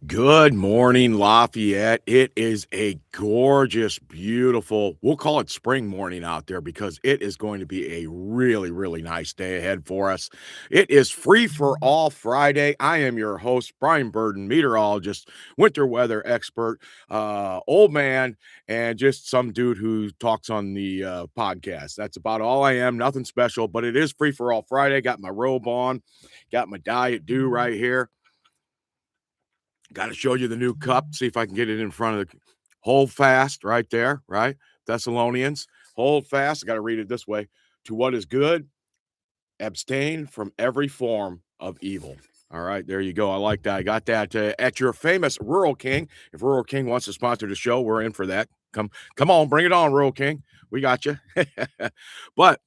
Good morning, Lafayette. It is a gorgeous, beautiful, we'll call it spring morning out there because it is going to be a really, really nice day ahead for us. It is Free for All Friday. I am your host, Brian Burden, meteorologist, winter weather expert, old man, and just some dude who talks on the podcast. That's about all I am. Nothing special, but it is Free for All Friday. Got my robe on, got my Diet Dew right here. Got to show you the new cup. See if I can get it in front of the hold fast right there, right? Thessalonians, hold fast. I got to read it this way. To what is good, abstain from every form of evil. All right, there you go. I like that. I got that at your famous Rural King. If Rural King wants to sponsor the show, we're in for that. Come on, bring it on, Rural King. We got you. But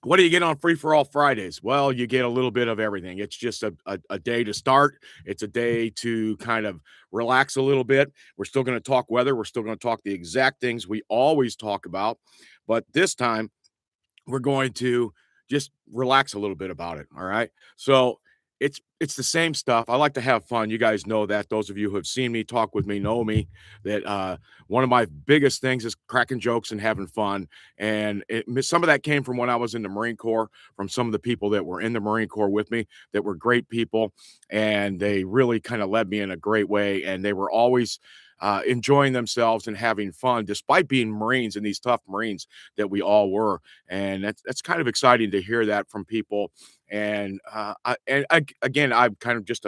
what do you get on Free for All Fridays? Well, you get a little bit of everything. It's just a day to start. It's a day to kind of relax a little bit. We're still going to talk weather. We're still going to talk the exact things we always talk about. But this time, we're going to just relax a little bit about it. All right. So it's the same stuff. I like to have fun. You guys know that. Those of you who have seen me talk with me know me that one of my biggest things is cracking jokes and having fun. And some of that came from when I was in the Marine Corps, from some of the people that were in the Marine Corps with me that were great people. And they really kind of led me in a great way. And they were always enjoying themselves and having fun, despite being Marines and these tough Marines that we all were. And that's kind of exciting to hear that from people. And again, I'm kind of just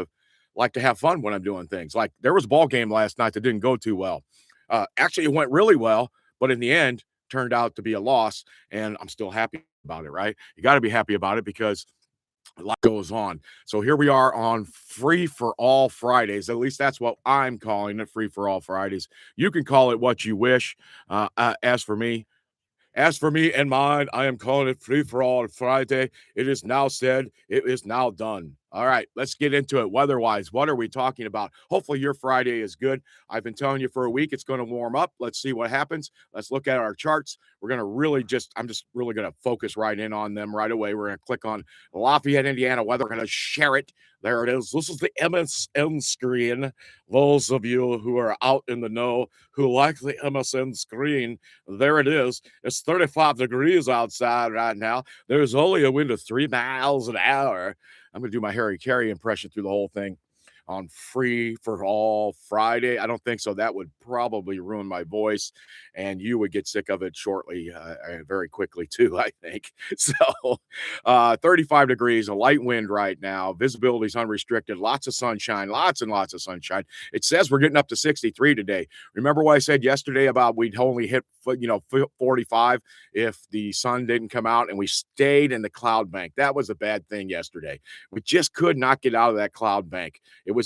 like to have fun when I'm doing things. Like there was a ball game last night that didn't go too well. Actually, it went really well, but in the end, turned out to be a loss. And I'm still happy about it. Right? You got to be happy about it because a lot goes on. So here we are on Free for All Fridays. At least that's what I'm calling it, Free for All Fridays. You can call it what you wish. As for me and mine, I am calling it Free for All Friday. It is now said, it is now done. All right, let's get into it. Weather-wise, what are we talking about? Hopefully your Friday is good. I've been telling you for a week it's going to warm up. Let's see what happens. Let's look at our charts. We're going to I'm just really going to focus right in on them right away. We're going to click on Lafayette, Indiana weather. We're going to share it. There it is. This is the MSN screen. Those of you who are out in the know, who like the MSN screen, there it is. It's 35 degrees outside right now. There's only a wind of 3 miles an hour. I'm going to do my Harry Carey impression through the whole thing on Free for All Friday. I don't think so. That would probably ruin my voice, and you would get sick of it shortly, very quickly, too, I think. So, 35 degrees, a light wind right now. Visibility is unrestricted. Lots of sunshine, lots and lots of sunshine. It says we're getting up to 63 today. Remember what I said yesterday about we'd only hit 45 if the sun didn't come out, and we stayed in the cloud bank. That was a bad thing yesterday. We just could not get out of that cloud bank.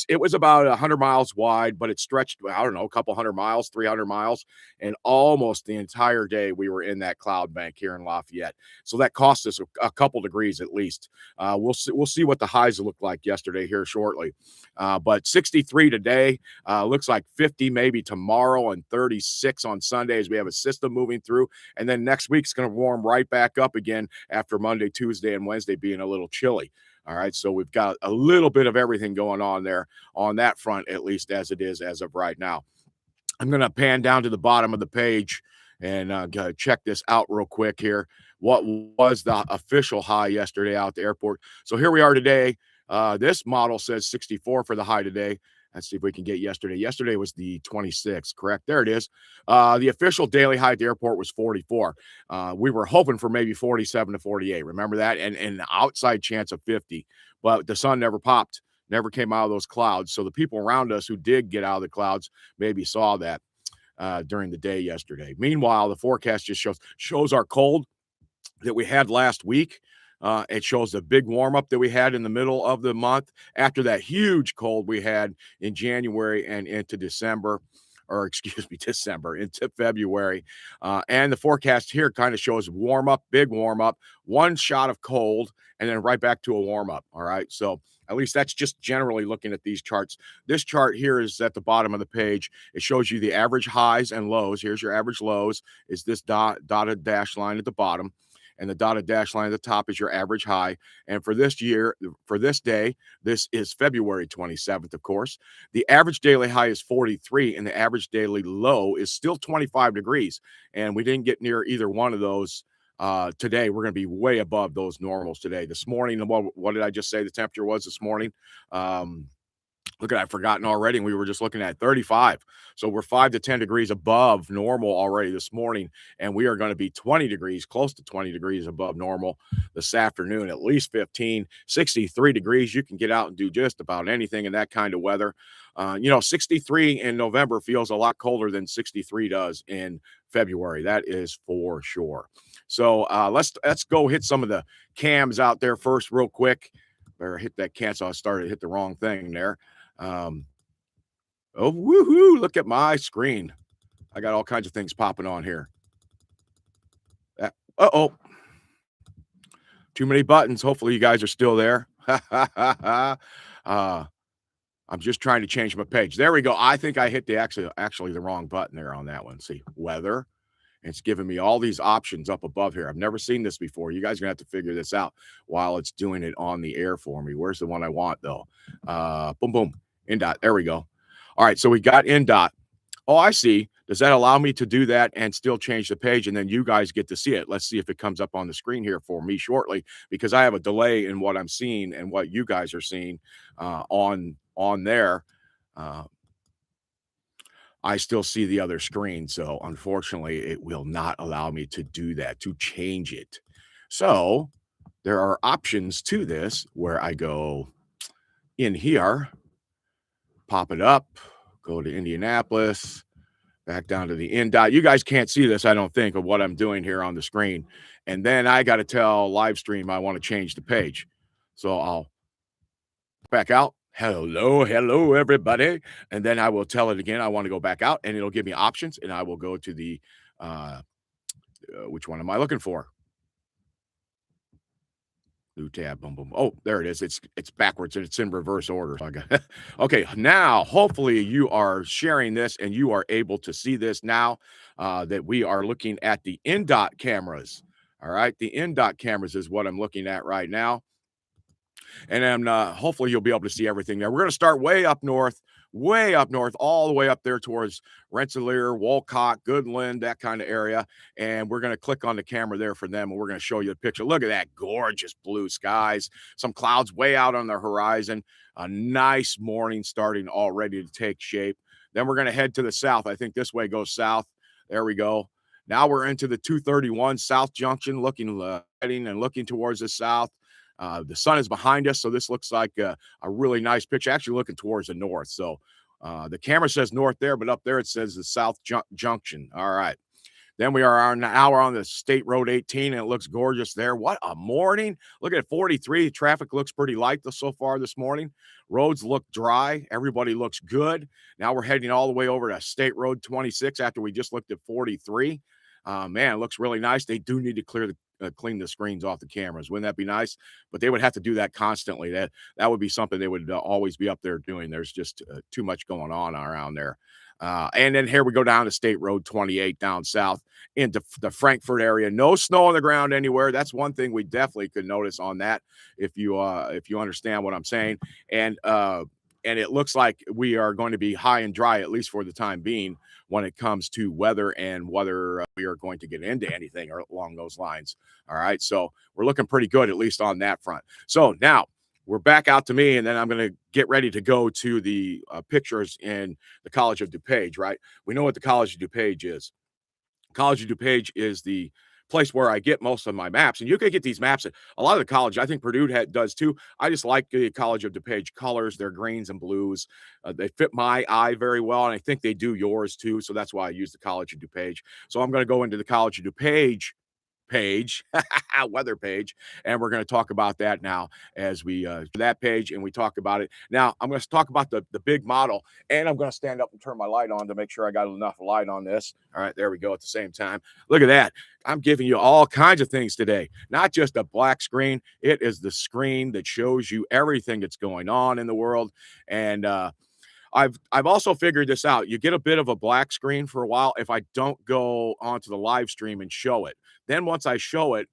It was about 100 miles wide, but it stretched, I don't know, a couple hundred miles, 300 miles, and almost the entire day we were in that cloud bank here in Lafayette. So that cost us a couple degrees at least. We'll see what the highs look like yesterday here shortly. But 63 today, looks like 50 maybe tomorrow and 36 on Sunday as we have a system moving through. And then next week's going to warm right back up again after Monday, Tuesday, and Wednesday being a little chilly. All right, so we've got a little bit of everything going on there on that front, at least as it is as of right now. I'm going to pan down to the bottom of the page and check this out real quick here. What was the official high yesterday out at the airport? So here we are today. This model says 64 for the high today. Let's see if we can get yesterday. Yesterday was the 26th, correct? There it is. The official daily high at the airport was 44. We were hoping for maybe 47 to 48. Remember that? And an outside chance of 50. But the sun never popped, never came out of those clouds. So the people around us who did get out of the clouds maybe saw that during the day yesterday. Meanwhile, the forecast just shows our cold that we had last week. It shows the big warm up that we had in the middle of the month after that huge cold we had in January and into December, or excuse me, December into February. And the forecast here kind of shows warm up, big warm up, one shot of cold, and then right back to a warm up. All right. So at least that's just generally looking at these charts. This chart here is at the bottom of the page. It shows you the average highs and lows. Here's your average lows, is this dotted dash line at the bottom. and the dotted dash line at the top is your average high. And for this year, for this day, this is February 27th, of course. The average daily high is 43, and the average daily low is still 25 degrees. And we didn't get near either one of those today. We're going to be way above those normals today. This morning, what did I just say the temperature was this morning? Look at I've forgotten already. And we were just looking at 35. So we're 5 to 10 degrees above normal already this morning. And we are going to be 20 degrees, close to 20 degrees above normal this afternoon, at least 15, 63 degrees. You can get out and do just about anything in that kind of weather. 63 in November feels a lot colder than 63 does in February. That is for sure. So let's go hit some of the cams out there first, real quick. Better hit that cancel. I started to hit the wrong thing there. Oh, woohoo! Look at my screen. I got all kinds of things popping on here. Uh-oh. Too many buttons. Hopefully you guys are still there. I'm just trying to change my page. There we go. I think I hit the actually the wrong button there on that one. See, weather. It's giving me all these options up above here. I've never seen this before. You guys are gonna have to figure this out while it's doing it on the air for me. Where's the one I want though? Boom, boom. Indot. There we go. All right, so we got Indot. Oh, I see. Does that allow me to do that and still change the page, and then you guys get to see it? Let's see if it comes up on the screen here for me shortly, because I have a delay in what I'm seeing and what you guys are seeing on there. I still see the other screen, so unfortunately, it will not allow me to do that, to change it. So there are options to this where I go in here, pop it up, go to Indianapolis, back down to the end dot. You guys can't see this, I don't think, of what I'm doing here on the screen. And then I got to tell live stream I want to change the page. So I'll back out. Hello, hello, everybody. And then I will tell it again. I want to go back out, and it'll give me options, and I will go to the which one am I looking for? New tab, boom, boom. Oh, there it is. It's backwards and it's in reverse order. So I got okay. Now, hopefully, you are sharing this and you are able to see this now that we are looking at the in dot cameras. All right, the in dot cameras is what I'm looking at right now. And then hopefully you'll be able to see everything there. We're going to start way up north, all the way up there towards Rensselaer, Wolcott, Goodland, that kind of area. And we're going to click on the camera there for them, and we're going to show you the picture. Look at that gorgeous blue skies, some clouds way out on the horizon, a nice morning starting already to take shape. Then we're going to head to the south. I think this way goes south. There we go. Now we're into the 231 South Junction, heading and looking towards the south. The sun is behind us, so this looks like a really nice picture, actually looking towards the north. So the camera says north there, but up there it says the South Junction. All right. Then we are an hour on the State Road 18, and it looks gorgeous there. What a morning. Look at 43. Traffic looks pretty light so far this morning. Roads look dry. Everybody looks good. Now we're heading all the way over to State Road 26 after we just looked at 43. Man, it looks really nice. They do need to clean the screens off the cameras. Wouldn't that be nice? But they would have to do that constantly. That would be something they would always be up there doing. There's just too much going on around there. And then here we go down to State Road 28 down south into the Frankfort area. No snow on the ground anywhere. That's one thing we definitely could notice on that if you understand what I'm saying. And it looks like we are going to be high and dry, at least for the time being, when it comes to weather and whether we are going to get into anything or along those lines. All right. So we're looking pretty good, at least on that front. So now we're back out to me, and then I'm going to get ready to go to the pictures in the College of DuPage, right? We know what the College of DuPage is. College of DuPage is the place where I get most of my maps, and you can get these maps at a lot of the college. I think Purdue does too. I just like the College of DuPage colors. They're greens and blues. They fit my eye very well, and I think they do yours too. So that's why I use the College of DuPage. So I'm going to go into the College of DuPage page, weather page, and we're going to talk about that now as we that page and we talk about it. Now I'm going to talk about the big model, and I'm going to stand up and turn my light on to make sure I got enough light on this. All right, there we go at the same time. Look at that. I'm giving you all kinds of things today, not just a black screen. It is the screen that shows you everything that's going on in the world. And I've also figured this out. You get a bit of a black screen for a while if I don't go onto the live stream and show it. Then once I show it,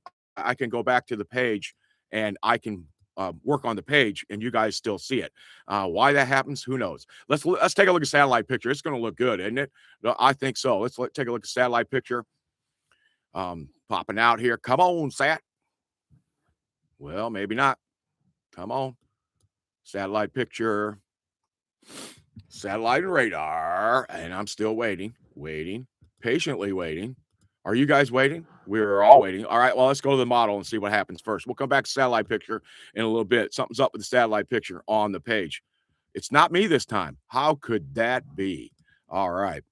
I can go back to the page and I can work on the page and you guys still see it. Why that happens, who knows? Let's take a look at satellite picture. It's going to look good, isn't it? No, I think so. Take a look at satellite picture. Popping out here. Come on, sat. Well, maybe not. Come on. Satellite picture. Satellite and radar. And I'm still waiting, patiently waiting. Are you guys waiting? We're all waiting. All right. Well, let's go to the model and see what happens first. We'll come back to satellite picture in a little bit. Something's up with the satellite picture on the page. It's not me this time. How could that be? All right.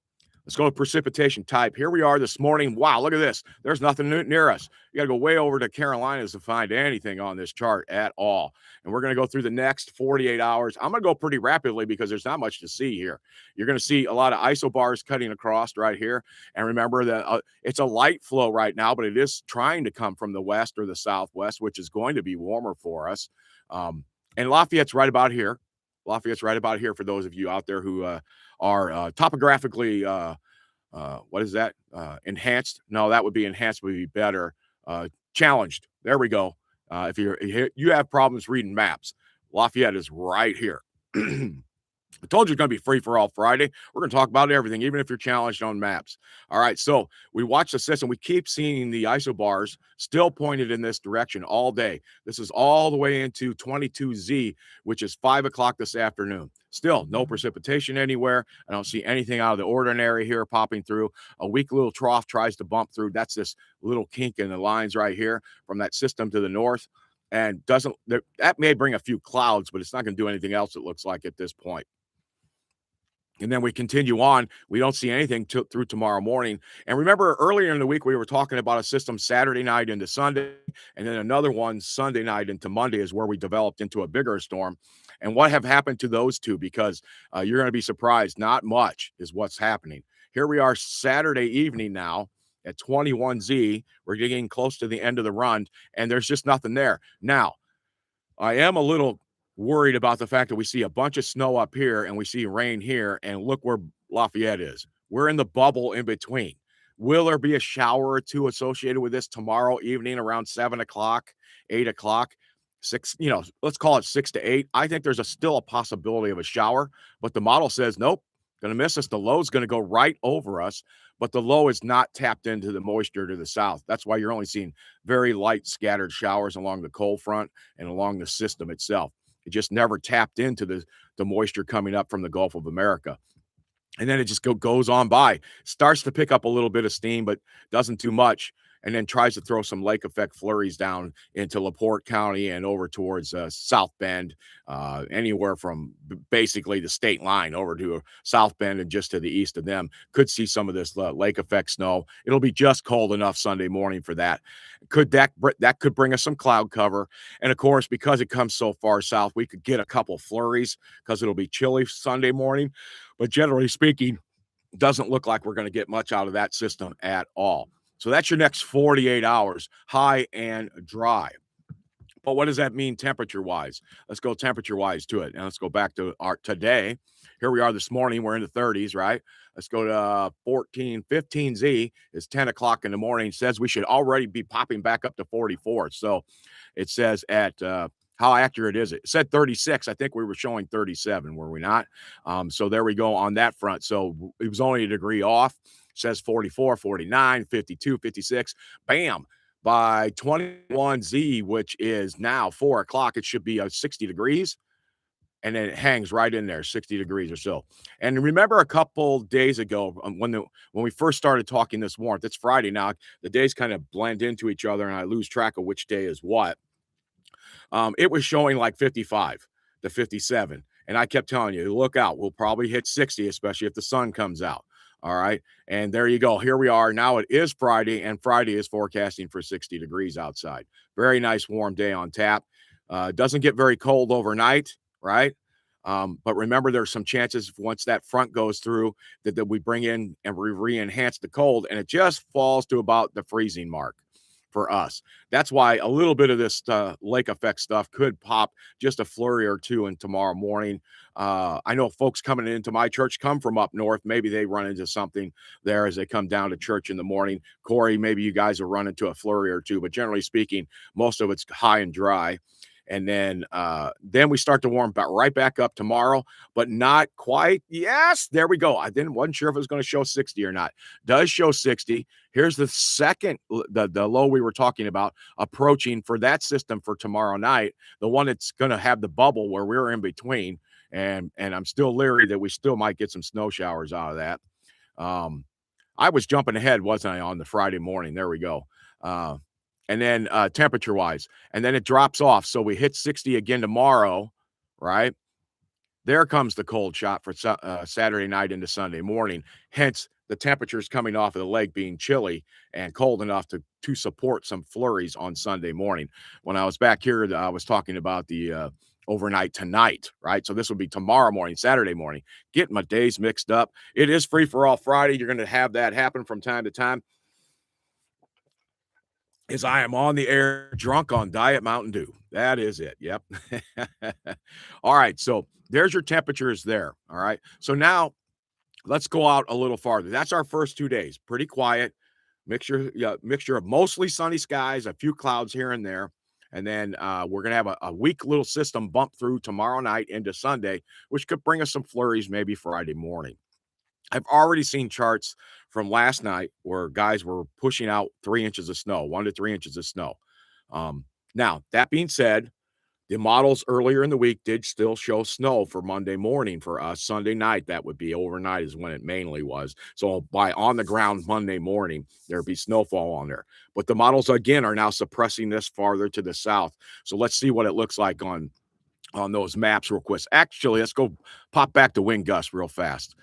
Let's go to precipitation type. Here we are this morning. Wow, look at this. There's nothing near us. You got to go way over to Carolinas to find anything on this chart at all. And we're going to go through the next 48 hours. I'm going to go pretty rapidly because there's not much to see here. You're going to see a lot of isobars cutting across right here. And remember that it's a light flow right now, but it is trying to come from the west or the southwest, which is going to be warmer for us. And Lafayette's right about here. Lafayette's right about here for those of you out there who are topographically what is that? Enhanced? No, that would be enhanced would be better. Challenged. There we go. If you have problems reading maps, Lafayette is right here. I told you it's going to be free for all Friday. We're going to talk about everything, even if you're challenged on maps. All right. So we watch the system. We keep seeing the isobars still pointed in this direction all day. This is all the way into 22Z, which is 5 o'clock this afternoon. Still no precipitation anywhere. I don't see anything out of the ordinary here popping through. A weak little trough tries to bump through. That's this little kink in the lines right here from that system to the north. And that may bring a few clouds, but it's not going to do anything else, it looks like, at this point. And then we continue on. We don't see anything through tomorrow morning. And remember, earlier in the week, we were talking about a system Saturday night into Sunday, and then another one Sunday night into Monday is where we developed into a bigger storm. And what have happened to those two? Because you're going to be surprised. Not much is what's happening. Here we are Saturday evening now at 21Z. We're getting close to the end of the run, and there's just nothing there. Now, I am a little worried about the fact that we see a bunch of snow up here and we see rain here, and look where Lafayette is. We're in the bubble in between. Will there be a shower or two associated with this tomorrow evening around 7 o'clock, 8 o'clock, 6, let's call it 6 to 8? I think there's still a possibility of a shower, but the model says, nope, going to miss us. The low's going to go right over us, but the low is not tapped into the moisture to the south. That's why you're only seeing very light scattered showers along the cold front and along the system itself. It just never tapped into the moisture coming up from the Gulf of America. And then it just goes on by, starts to pick up a little bit of steam, but doesn't too much, and then tries to throw some lake effect flurries down into LaPorte County and over towards South Bend, anywhere from basically the state line over to South Bend and just to the east of them. Could see some of this lake effect snow. It'll be just cold enough Sunday morning for that. That could bring us some cloud cover. And of course, because it comes so far south, we could get a couple flurries because it'll be chilly Sunday morning. But generally speaking, doesn't look like we're going to get much out of that system at all. So that's your next 48 hours, high and dry. But what does that mean temperature-wise? Let's go temperature-wise to it. And let's go back to our today. Here we are this morning. We're in the 30s, right? Let's go to 15Z. It's 10 o'clock in the morning. It says we should already be popping back up to 44. So it says at how accurate is it? It said 36. I think we were showing 37, were we not? So there we go on that front. So it was only a degree off. It says 44, 49, 52, 56. Bam. By 21Z, which is now 4 o'clock, it should be 60 degrees. And then it hangs right in there, 60 degrees or so. And remember a couple days ago when we first started talking this warmth, it's Friday now, the days kind of blend into each other and I lose track of which day is what. It was showing like 55 to 57. And I kept telling you, look out, we'll probably hit 60, especially if the sun comes out. All right. And there you go. Here we are. Now it is Friday, and Friday is forecasting for 60 degrees outside. Very nice warm day on tap. Doesn't get very cold overnight, right? But remember, there's some chances once that front goes through that we bring in and we re-enhance the cold, and it just falls to about the freezing mark. for us. That's why a little bit of this lake effect stuff could pop just a flurry or two in tomorrow morning. I know folks coming into my church come from up north. Maybe they run into something there as they come down to church in the morning. Corey, maybe you guys will run into a flurry or two, but generally speaking, most of it's high and dry. And then we start to warm back right back up tomorrow, but not quite. Yes, there we go. I didn't wasn't sure if it was going to show 60 or not. Does show 60. Here's the second the low we were talking about approaching for that system for tomorrow night, the one that's going to have the bubble where we're in between. And I'm still leery that we still might get some snow showers out of that. I was jumping ahead, wasn't I, on the Friday morning? There we go. And then temperature wise, and then it drops off. So we hit 60 again tomorrow, right? There comes the cold shot for Saturday night into Sunday morning. Hence, the temperatures coming off of the lake being chilly and cold enough to support some flurries on Sunday morning. When I was back here, I was talking about the overnight tonight, right? So this will be tomorrow morning, Saturday morning. Getting my days mixed up. It is free for all Friday. You're going to have that happen from time to time. Is I am on the air drunk on Diet Mountain Dew. That is it. Yep. All right. So there's your temperatures there. All right. So now let's go out a little farther. That's our first 2 days. Pretty quiet. Mixture of mostly sunny skies, a few clouds here and there. And then we're going to have a weak little system bump through tomorrow night into Sunday, which could bring us some flurries maybe Friday morning. I've already seen charts from last night where guys were pushing out 3 inches of snow, 1 to 3 inches of snow. Now, that being said, the models earlier in the week did still show snow for Monday morning for us. Sunday night, that would be overnight is when it mainly was. So by on the ground Monday morning, there'd be snowfall on there. But the models, again, are now suppressing this farther to the south. So let's see what it looks like on those maps real quick. Actually, let's go pop back to wind gusts real fast.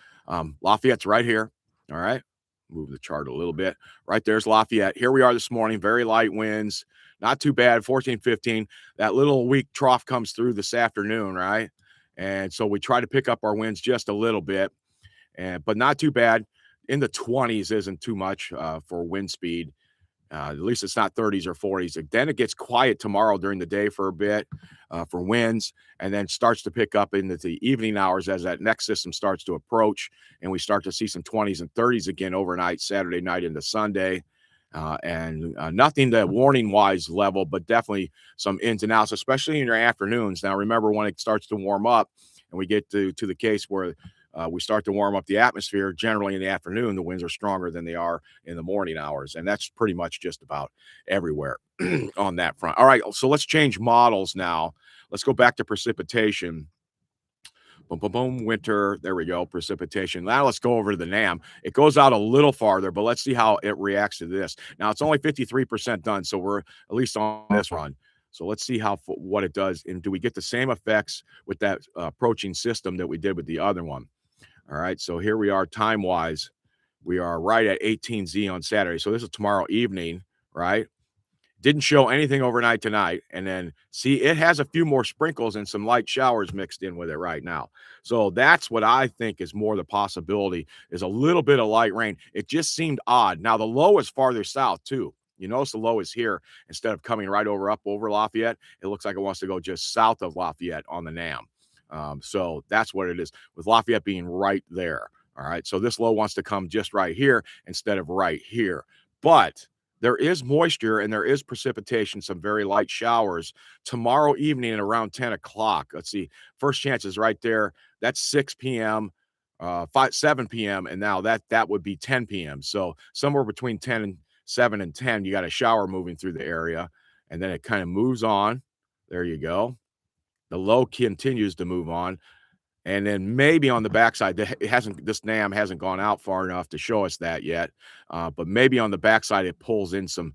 Lafayette's right here. All right. Move the chart a little bit. Right there's Lafayette. Here we are this morning. Very light winds. Not too bad. 14, 15. That little weak trough comes through this afternoon, right? And so we try to pick up our winds just a little bit, but not too bad. In the 20s isn't too much for wind speed. At least it's not 30s or 40s. Then it gets quiet tomorrow during the day for a bit for winds, and then starts to pick up into the evening hours as that next system starts to approach, and we start to see some 20s and 30s again overnight, Saturday night into Sunday. And nothing that warning-wise level, but definitely some ins and outs, especially in your afternoons. Now, remember when it starts to warm up and we get to the case where we start to warm up the atmosphere, generally in the afternoon, the winds are stronger than they are in the morning hours. And that's pretty much just about everywhere on that front. All right, so let's change models now. Let's go back to precipitation. Boom, boom, boom, winter. There we go, precipitation. Now let's go over to the NAM. It goes out a little farther, but let's see how it reacts to this. Now it's only 53% done, so we're at least on this run. So let's see what it does. And do we get the same effects with that approaching system that we did with the other one? All right, so here we are time-wise. We are right at 18Z on Saturday. So this is tomorrow evening, right? Didn't show anything overnight tonight. And then see, it has a few more sprinkles and some light showers mixed in with it right now. So that's what I think is more the possibility, is a little bit of light rain. It just seemed odd. Now the low is farther south too. You notice the low is here instead of coming right up over Lafayette. It looks like it wants to go just south of Lafayette on the NAM. So that's what it is, with Lafayette being right there. All right. So this low wants to come just right here instead of right here. But there is moisture and there is precipitation, some very light showers tomorrow evening at around 10 o'clock. Let's see. First chance is right there. That's 6 p.m., 7 p.m. And now that would be 10 p.m. So somewhere between 7 and 10, you got a shower moving through the area, and then it kind of moves on. There you go. The low continues to move on, and then maybe on the backside, this NAM hasn't gone out far enough to show us that yet. But maybe on the backside, it pulls in some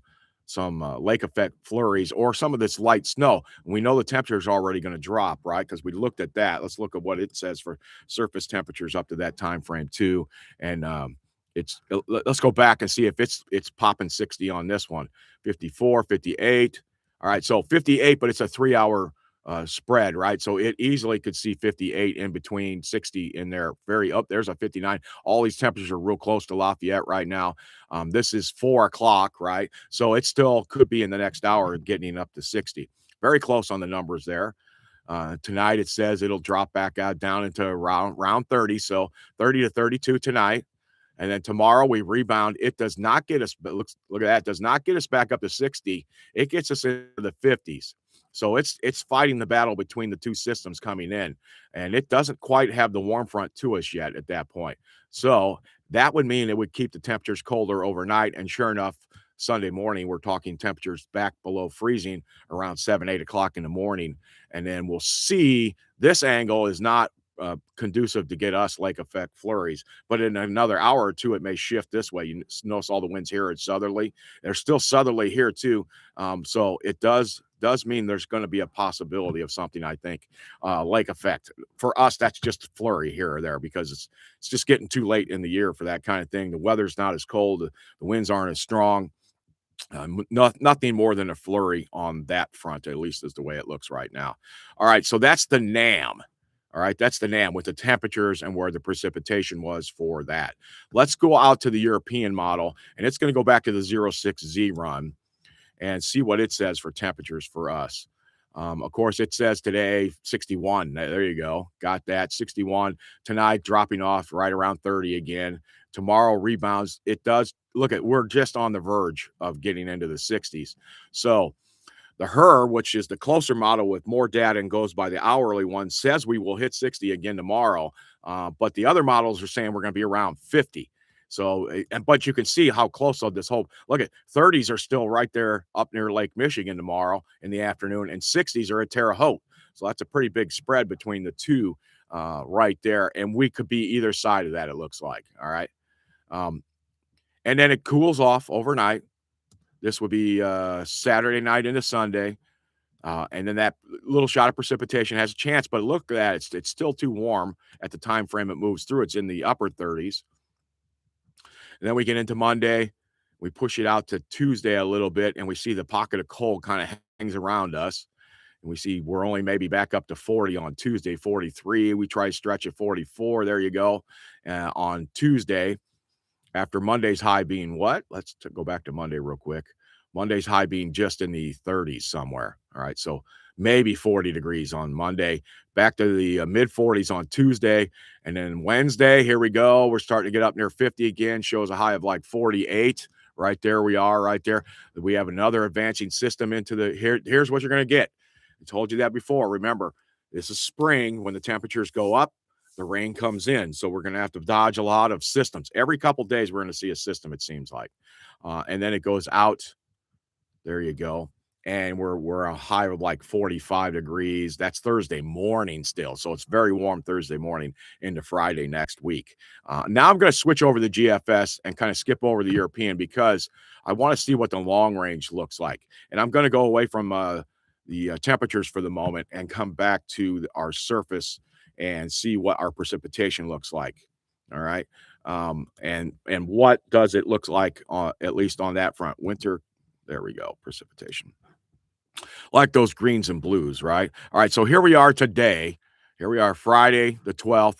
lake effect flurries or some of this light snow. We know the temperature is already going to drop, right? Because we looked at that. Let's look at what it says for surface temperatures up to that time frame too. And let's go back and see if it's popping 60 on this one. 54, 58. All right, so 58, but it's a 3-hour spread, right? So it easily could see 58 in between 60 in there. Very up there's a 59. All these temperatures are real close to Lafayette right now. This is 4 o'clock, right? So it still could be in the next hour getting up to 60. Very close on the numbers there. Tonight it says it'll drop back out down into around 30. So 30 to 32 tonight. And then tomorrow we rebound. It does not get us, but look at that, does not get us back up to 60. It gets us into the 50s. So it's fighting the battle between the two systems coming in, and it doesn't quite have the warm front to us yet at that point. So that would mean it would keep the temperatures colder overnight. And sure enough, Sunday morning, we're talking temperatures back below freezing around 7, 8 o'clock in the morning. And then we'll see this angle is not conducive to get us lake effect flurries. But in another hour or two, it may shift this way. You notice all the winds here are southerly. They're still southerly here too. So it does mean there's going to be a possibility of something, I think, lake effect. For us, that's just a flurry here or there because it's just getting too late in the year for that kind of thing. The weather's not as cold. The winds aren't as strong. Nothing more than a flurry on that front, at least is the way it looks right now. All right, so that's the NAM. All right, that's the NAM with the temperatures and where the precipitation was for that. Let's go out to the European model, and it's going to go back to the 06Z run and see what it says for temperatures for us. Of course, it says today 61. There you go. Got that. 61. Tonight, dropping off right around 30 again. Tomorrow rebounds. It does look at, we're just on the verge of getting into the 60s. So the HER, which is the closer model with more data and goes by the hourly one, says we will hit 60 again tomorrow. But the other models are saying we're going to be around 50. So, but you can see how close of this whole look at 30s are still right there up near Lake Michigan tomorrow in the afternoon, and 60s are at Terre Haute. So that's a pretty big spread between the two right there. And we could be either side of that, it looks like. All right. And then it cools off overnight. This would be Saturday night into Sunday. And then that little shot of precipitation has a chance, but look at that. It's still too warm at the time frame it moves through. It's in the upper 30s. And then we get into Monday. We push it out to Tuesday a little bit, and we see the pocket of cold kind of hangs around us. And we see we're only maybe back up to 40 on Tuesday, 43. We try to stretch at 44. There you go. On Tuesday, after Monday's high being what? Let's go back to Monday real quick. Monday's high being just in the 30s somewhere. All right. So maybe 40 degrees on Monday, back to the mid 40s on Tuesday. And then Wednesday, here we go. We're starting to get up near 50 again, shows a high of like 48. Right there we are right there. We have another advancing system into the here's what you're going to get. I told you that before. Remember, this is spring. When the temperatures go up, the rain comes in. So we're going to have to dodge a lot of systems. Every couple days, we're going to see a system, it seems like. And then it goes out. There you go. And we're a high of like 45 degrees. That's Thursday morning still. So it's very warm Thursday morning into Friday next week. Now I'm going to switch over the GFS and kind of skip over the European because I want to see what the long range looks like. And I'm going to go away from the temperatures for the moment and come back to our surface and see what our precipitation looks like. All right. And what does it look like at least on that front? Winter. There we go. Precipitation. Like those greens and blues, right? All right. So here we are today. Here we are Friday, the 12th,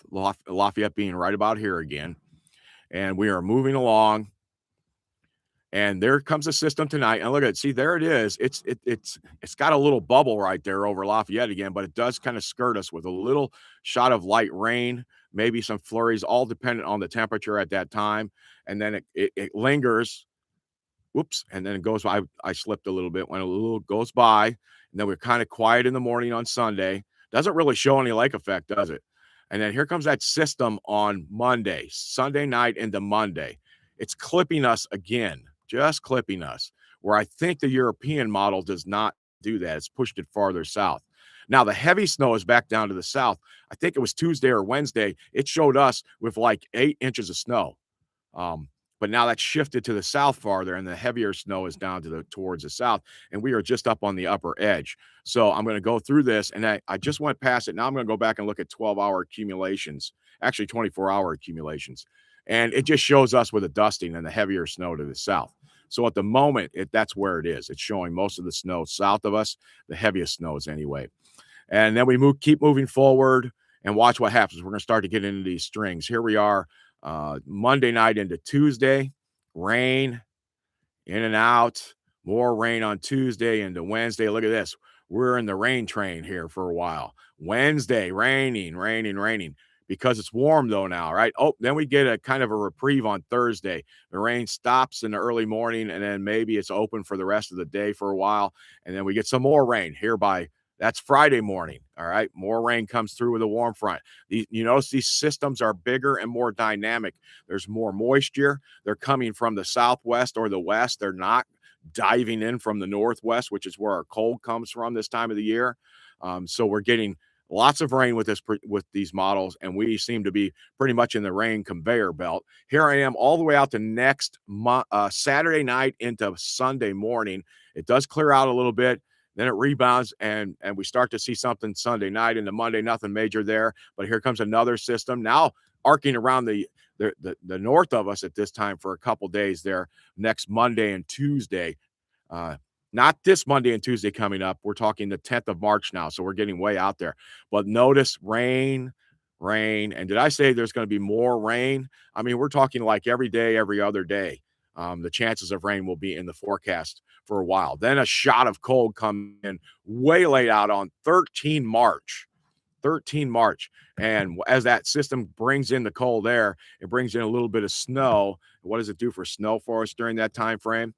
Lafayette being right about here again. And we are moving along. And there comes a system tonight. And look at it. See, there it is. It's got a little bubble right there over Lafayette again, but it does kind of skirt us with a little shot of light rain, maybe some flurries, all dependent on the temperature at that time. And then it lingers. Whoops. And then it goes by. I slipped a little bit when a little goes by. And then we're kind of quiet in the morning on Sunday. Doesn't really show any lake effect, does it? And then here comes that system on Monday, Sunday night into Monday. It's clipping us again, just clipping us, where I think the European model does not do that. It's pushed it farther south. Now, the heavy snow is back down to the south. I think it was Tuesday or Wednesday. It showed us with like 8 inches of snow. But now that's shifted to the south farther, and the heavier snow is down to towards the south, and we are just up on the upper edge. So I'm going to go through this, and I just went past it. Now I'm going to go back and look at 12-hour accumulations, actually 24-hour accumulations, and it just shows us with a dusting and the heavier snow to the south. So at the moment, that's where it is. It's showing most of the snow south of us, the heaviest snows anyway. And then we keep moving forward and watch what happens. We're going to start to get into these strings. Here we are, Monday night into Tuesday, rain in and out, more rain on Tuesday into Wednesday. Look at this. We're in the rain train here for a while. Wednesday, raining, raining, raining because it's warm though now, right? Oh, then we get a kind of a reprieve on Thursday. The rain stops in the early morning and then maybe it's open for the rest of the day for a while. And then we get some more rain here by that's Friday morning. All right. More rain comes through with a warm front. You notice these systems are bigger and more dynamic. There's more moisture. They're coming from the southwest or the west. They're not diving in from the northwest, which is where our cold comes from this time of the year. So we're getting lots of rain with with these models, and we seem to be pretty much in the rain conveyor belt. Here I am, all the way out to next Saturday night into Sunday morning. It does clear out a little bit. Then it rebounds, and we start to see something Sunday night into Monday. Nothing major there, but here comes another system now arcing around the north of us at this time for a couple days there next Monday and Tuesday. Uh, Not this Monday and Tuesday coming up. We're talking the 10th of March now, so we're getting way out there. But notice rain, rain. And did I say there's going to be more rain? I mean, we're talking like every day, every other day. The chances of rain will be in the forecast for a while. Then a shot of cold come in way late out on 13 March. 13 March. And as that system brings in the cold air, it brings in a little bit of snow. What does it do for snow for us during that time frame?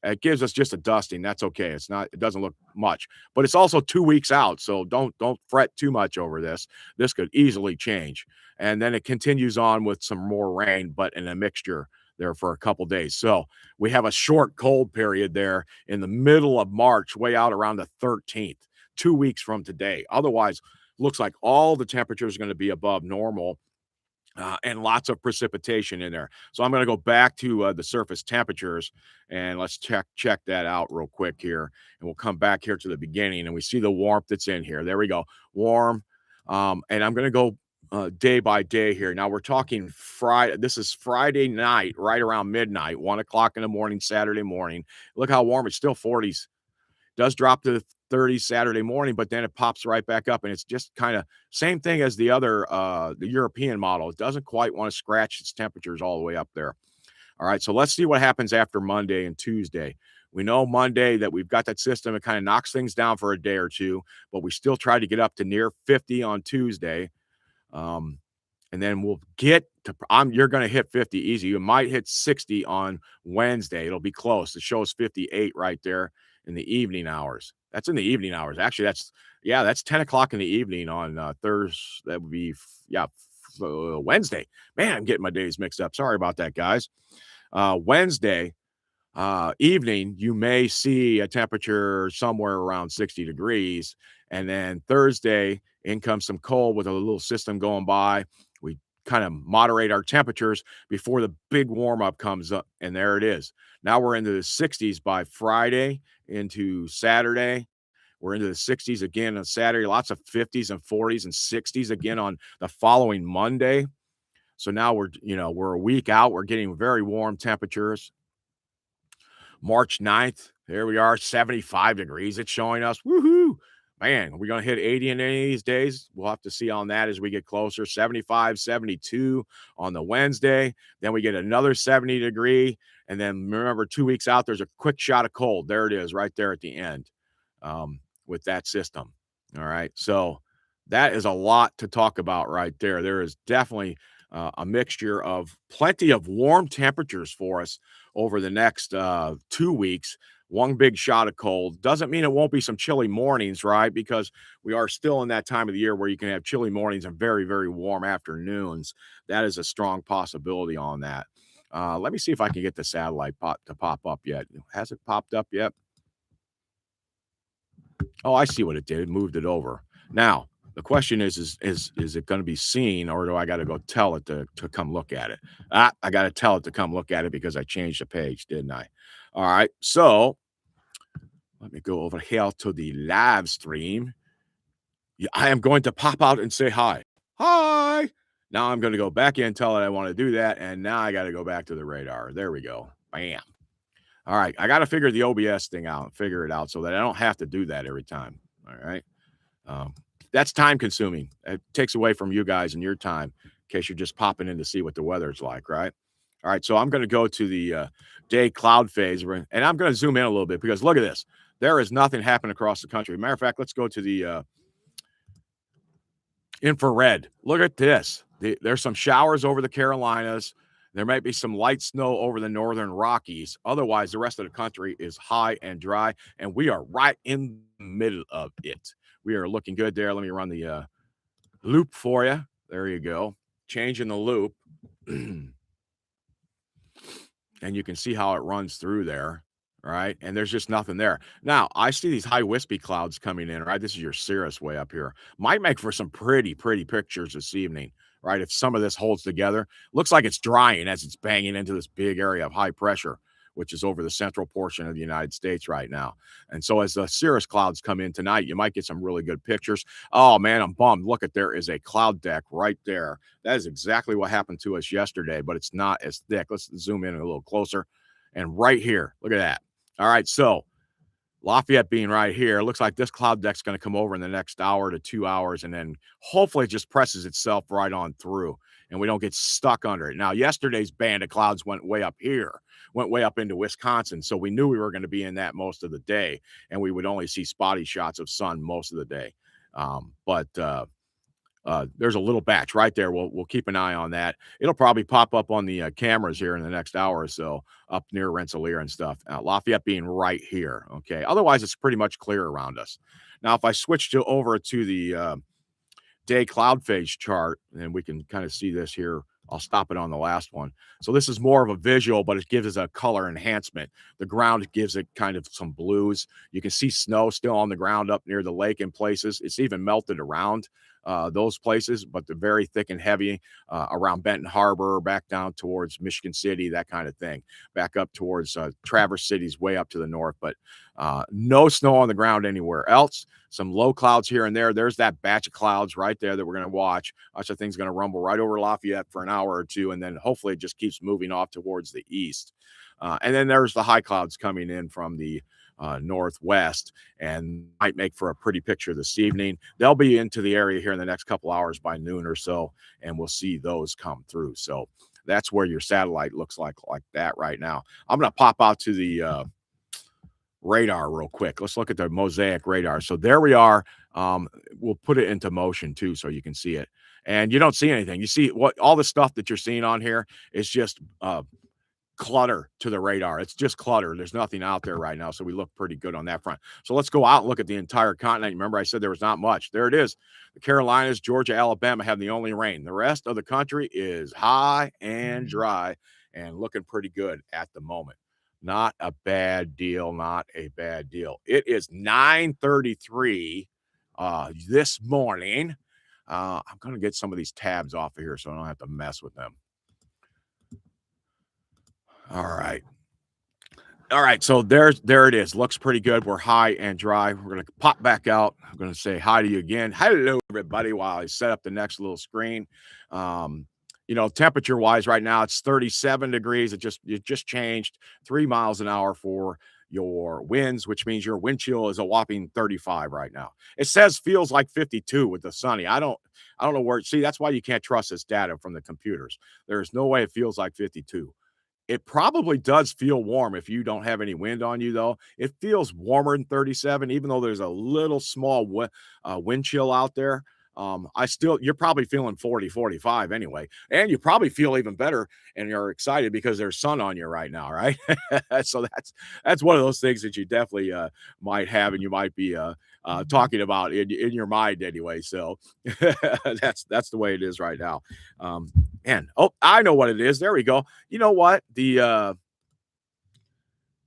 It gives us just a dusting. That's okay. It doesn't look much, but it's also 2 weeks out. So don't fret too much over this. This could easily change. And then it continues on with some more rain, but in a mixture there for a couple days. So we have a short cold period there in the middle of March, way out around the 13th, 2 weeks from today. Otherwise, looks like all the temperatures are going to be above normal, and lots of precipitation in there. So I'm going to go back to the surface temperatures and let's check that out real quick here. And we'll come back here to the beginning and we see the warmth that's in here. There we go, warm. And I'm going to go day by day here. Now we're talking Friday. This is Friday night, right around midnight, 1 o'clock in the morning, Saturday morning. Look how warm. It's still 40s. Does drop to the 30s Saturday morning, but then it pops right back up, and it's just kind of same thing as the other, the European model. It doesn't quite want to scratch its temperatures all the way up there. All right, so let's see what happens after Monday and Tuesday. We know Monday that we've got that system. It kind of knocks things down for a day or two, but we still try to get up to near 50 on Tuesday. And then we'll get to you're going to hit 50 easy. You might hit 60 on Wednesday. It'll be close. It shows 58 right there in the evening hours. That's in the evening hours. Actually, that's 10 o'clock in the evening on Thursday. That would be Wednesday. Man, I'm getting my days mixed up. Sorry about that, guys. Wednesday evening, you may see a temperature somewhere around 60 degrees. And then Thursday, in comes some cold with a little system going by. We kind of moderate our temperatures before the big warm up comes up. And there it is. Now we're into the 60s by Friday into Saturday. We're into the 60s again on Saturday, lots of 50s and 40s and 60s again on the following Monday. So now we're a week out. We're getting very warm temperatures. March 9th, there we are, 75 degrees. It's showing us. Woohoo! Man, are we going to hit 80 in any of these days? We'll have to see on that as we get closer. 75, 72 on the Wednesday. Then we get another 70 degree. And then remember, 2 weeks out, there's a quick shot of cold. There it is right there at the end with that system. All right. So that is a lot to talk about right there. There is definitely a mixture of plenty of warm temperatures for us over the next 2 weeks. One big shot of cold doesn't mean it won't be some chilly mornings, right? Because we are still in that time of the year where you can have chilly mornings and very, very warm afternoons. That is a strong possibility on that. Let me see if I can get the satellite to pop up yet. Has it popped up yet? Oh, I see what it did. It moved it over. Now, the question is it going to be seen, or do I got to go tell it to come look at it? I got to tell it to come look at it because I changed the page, didn't I? All right. So let me go over here to the live stream. Yeah, I am going to pop out and say hi. Hi. Now I'm going to go back in, tell it I want to do that. And now I got to go back to the radar. There we go. Bam. All right. I got to figure the OBS thing out, figure it out so that I don't have to do that every time. All right. That's time consuming. It takes away from you guys and your time in case you're just popping in to see what the weather's like, right? All right, so I'm going to go to the day cloud phase, and I'm going to zoom in a little bit because look at this. There is nothing happening across the country. Matter of fact, let's go to the infrared. Look at this. There's some showers over the Carolinas. There might be some light snow over the northern Rockies. Otherwise, the rest of the country is high and dry, and we are right in the middle of it. We are looking good there. Let me run the loop for you. There you go. Changing the loop. And you can see how it runs through there, right? And there's just nothing there. Now, I see these high wispy clouds coming in, right? This is your cirrus way up here. Might make for some pretty pictures this evening, right? If some of this holds together. Looks like it's drying as it's banging into this big area of high pressure, which is over the central portion of the United States right now. And so as the cirrus clouds come in tonight, you might get some really good pictures. Oh man, I'm bummed. Look at, there is a cloud deck right there. That is exactly what happened to us yesterday, but it's not as thick. Let's zoom in a little closer. And right here, look at that. All right, so Lafayette being right here, looks like this cloud deck's going to come over in the next hour to 2 hours, and then hopefully it just presses itself right on through, and we don't get stuck under it. Now, yesterday's band of clouds went way up here, went way up into Wisconsin, so we knew we were going to be in that most of the day, and we would only see spotty shots of sun most of the day. But there's a little batch right there. We'll keep an eye on that. It'll probably pop up on the cameras here in the next hour or so up near Rensselaer and stuff. Lafayette being right here. Okay. Otherwise, it's pretty much clear around us. Now, if I switch over to the day cloud phase chart, and we can kind of see this here. I'll stop it on the last one. So this is more of a visual, but it gives us a color enhancement. The ground gives it kind of some blues. You can see snow still on the ground up near the lake in places. It's even melted around those places, but they're very thick and heavy around Benton Harbor, back down towards Michigan City, that kind of thing. Back up towards Traverse City's way up to the north, but no snow on the ground anywhere else. Some low clouds here and there. There's that batch of clouds right there that we're going to watch. Watch, that thing's going to rumble right over Lafayette for an hour or two, and then hopefully it just keeps moving off towards the east. And then there's the high clouds coming in from the northwest, and might make for a pretty picture this evening. They'll be into the area here in the next couple hours by noon or so, and we'll see those come through. So that's where your satellite looks like that right now. I'm going to pop out to the radar real quick. Let's look at the mosaic radar. So there we are. We'll put it into motion too, so you can see it. And you don't see anything. You see what all the stuff that you're seeing on here is just clutter to the radar. It's just clutter. There's nothing out there right now. So we look pretty good on that front. So let's go out and look at the entire continent. Remember, I said there was not much. There it is. The Carolinas, Georgia, Alabama have the only rain. The rest of the country is high and dry and looking pretty good at the moment. Not a bad deal. Not a bad deal. It is 9:33 this morning. I'm going to get some of these tabs off of here so I don't have to mess with them. All right. All right, so there it is. Looks pretty good. We're high and dry. We're going to pop back out. I'm going to say hi to you again. Hello, everybody, while I set up the next little screen. Temperature-wise right now, it's 37 degrees. It just changed 3 miles an hour for your winds, which means your wind chill is a whopping 35 right now. It says feels like 52 with the sunny. I don't know where. See, that's why you can't trust this data from the computers. There's no way it feels like 52. It probably does feel warm if you don't have any wind on you, though. It feels warmer than 37, even though there's a little small wind chill out there. You're probably feeling 40, 45 anyway. And you probably feel even better and you're excited because there's sun on you right now, right? So that's one of those things that you definitely might have and you might be talking about in your mind anyway. So that's the way it is right now. I know what it is. There we go. You know what? The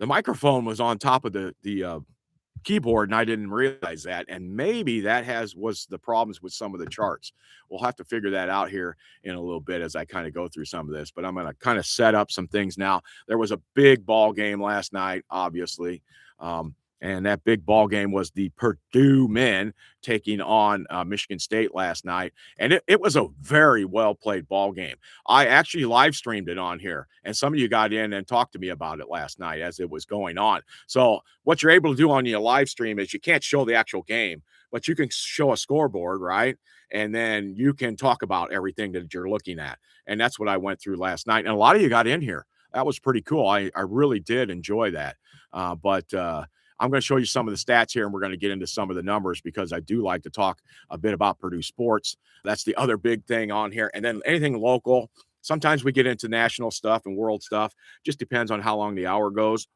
microphone was on top of the keyboard and I didn't realize that, and maybe that was the problems with some of the charts. We'll have to figure that out here in a little bit as I kind of go through some of this, but I'm going to kind of set up some things now. There was a big ball game last night, obviously, and that big ball game was the Purdue men taking on Michigan State last night. And it was a very well played ball game. I actually live streamed it on here, and some of you got in and talked to me about it last night as it was going on. So what you're able to do on your live stream is you can't show the actual game, but you can show a scoreboard, right? And then you can talk about everything that you're looking at. And that's what I went through last night. And a lot of you got in here. That was pretty cool. I really did enjoy that. But I'm going to show you some of the stats here, and we're going to get into some of the numbers because I do like to talk a bit about Purdue sports. That's the other big thing on here. And then anything local. Sometimes we get into national stuff and world stuff. Just depends on how long the hour goes.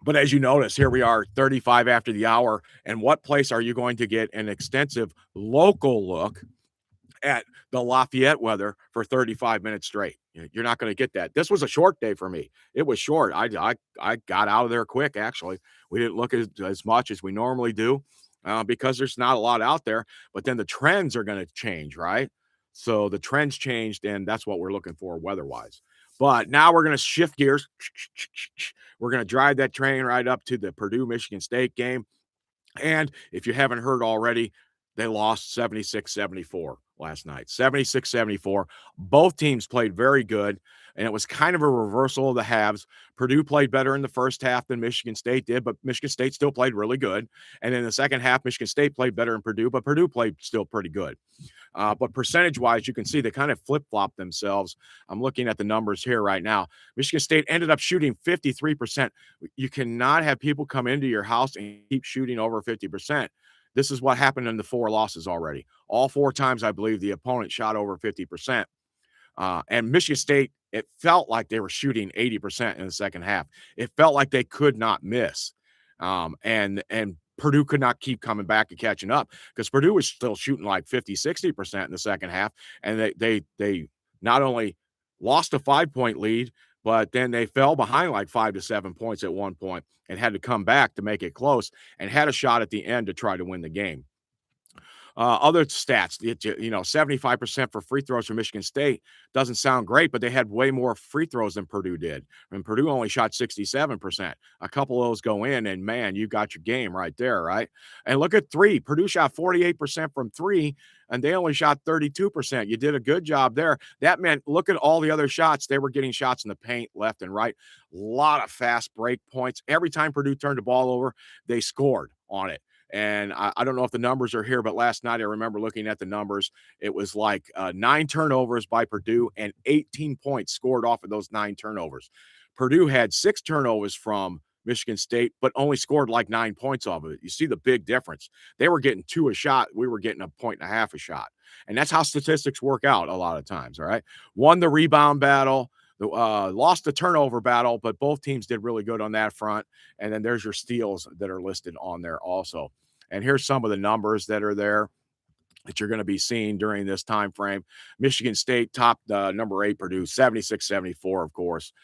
But as you notice, here we are 35 after the hour. And what place are you going to get an extensive local look at the Lafayette weather for 35 minutes straight? You're not going to get that. This was a short day for me. It was short. I got out of there quick, actually. We didn't look as much as we normally do because there's not a lot out there. But then the trends are going to change, right? So the trends changed, and that's what we're looking for weather-wise. But now we're going to shift gears. We're going to drive that train right up to the Purdue-Michigan State game. And if you haven't heard already, they lost 76-74 last night. 76-74. Both teams played very good, and it was kind of a reversal of the halves. Purdue played better in the first half than Michigan State did, but Michigan State still played really good. And in the second half, Michigan State played better than Purdue, but Purdue played still pretty good. But percentage-wise, you can see they kind of flip-flopped themselves. I'm looking at the numbers here right now. Michigan State ended up shooting 53%. You cannot have people come into your house and keep shooting over 50%. This is what happened in the 4 losses already. All 4 times, I believe, the opponent shot over 50%. And Michigan State, it felt like they were shooting 80% in the second half. It felt like they could not miss. And Purdue could not keep coming back and catching up because Purdue was still shooting like 50-60% in the second half. And they not only lost a 5-point lead, but then they fell behind like 5 to 7 points at one point and had to come back to make it close and had a shot at the end to try to win the game. Other stats, 75% for free throws for Michigan State doesn't sound great, but they had way more free throws than Purdue did. And Purdue only shot 67%. A couple of those go in, and man, you got your game right there, right? And look at three. Purdue shot 48% from three, and they only shot 32%. You did a good job there. That meant look at all the other shots. They were getting shots in the paint left and right. A lot of fast break points. Every time Purdue turned the ball over, they scored on it. And I don't know if the numbers are here, but last night I remember looking at the numbers. It was like 9 turnovers by Purdue and 18 points scored off of those 9 turnovers. Purdue had 6 turnovers from Michigan State, but only scored like 9 points off of it. You see the big difference. They were getting 2 a shot. We were getting 1.5 a shot. And that's how statistics work out a lot of times, all right? Won the rebound battle. Lost the turnover battle, but both teams did really good on that front. And then there's your steals that are listed on there also. And here's some of the numbers that are there that you're going to be seeing during this time frame. Michigan State topped number 8 Purdue 76-74, of course.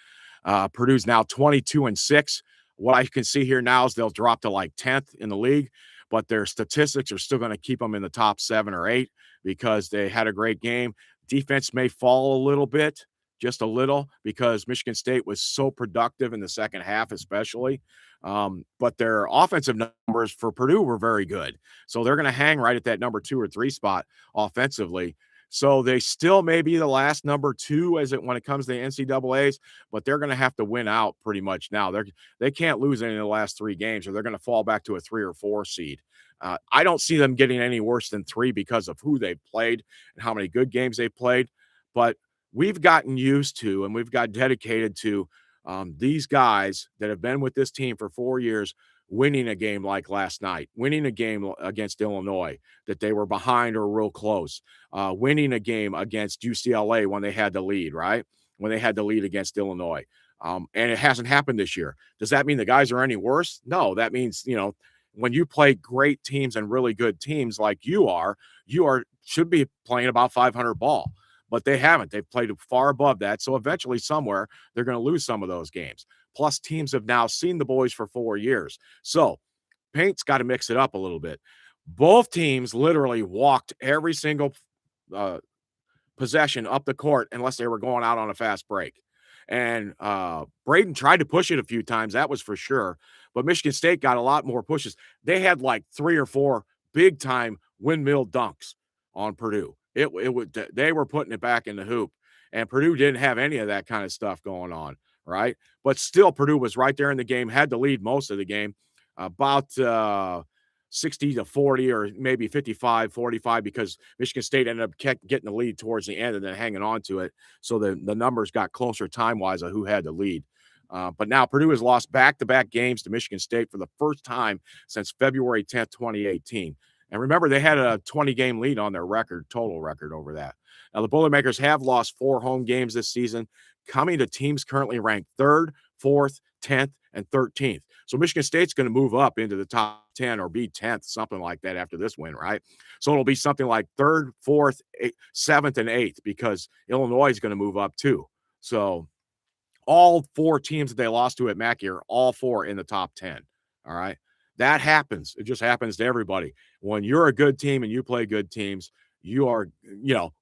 Purdue's now 22-6. What I can see here now is they'll drop to like 10th in the league, but their statistics are still going to keep them in the top 7 or 8 because they had a great game. Defense may fall a little bit, just a little, because Michigan State was so productive in the second half, especially. But their offensive numbers for Purdue were very good. So they're going to hang right at that number 2 or 3 spot offensively. So they still may be the last number 2 when it comes to the NCAAs, but they're going to have to win out pretty much now. They can't lose any of the last 3 games, or they're going to fall back to a 3 or 4 seed. I don't see them getting any worse than 3 because of who they've played and how many good games they've played. But we've gotten used to and we've got dedicated to these guys that have been with this team for 4 years winning a game like last night, winning a game against Illinois that they were behind or real close, winning a game against UCLA when they had the lead, right? When they had the lead against Illinois. And it hasn't happened this year. Does that mean the guys are any worse? No, that means, when you play great teams and really good teams like should be playing about 500 ball. But they haven't. They've played far above that. So eventually, somewhere, they're going to lose some of those games. Plus, teams have now seen the boys for 4 years. So Paint's got to mix it up a little bit. Both teams literally walked every single possession up the court unless they were going out on a fast break. And Braden tried to push it a few times. That was for sure. But Michigan State got a lot more pushes. They had like 3 or 4 big-time windmill dunks on Purdue. They were putting it back in the hoop, and Purdue didn't have any of that kind of stuff going on, right? But still, Purdue was right there in the game, had the lead most of the game. About 60 to 40 or maybe 55-45 because Michigan State ended up kept getting the lead towards the end and then hanging on to it. So the numbers got closer time-wise of who had the lead. But now Purdue has lost back-to-back games to Michigan State for the first time since February 10th, 2018. And remember, they had a 20-game lead on their record, total record over that. Now, the Boilermakers have lost 4 home games this season, coming to teams currently ranked 3rd, 4th, 10th, and 13th. So Michigan State's going to move up into the top 10 or be 10th, something like that after this win, right? So it'll be something like 3rd, 4th, 7th, and 8th because Illinois is going to move up too. So all 4 teams that they lost to at Mackey are all 4 in the top 10. All right. That happens. It just happens to everybody. When you're a good team and you play good teams, you are,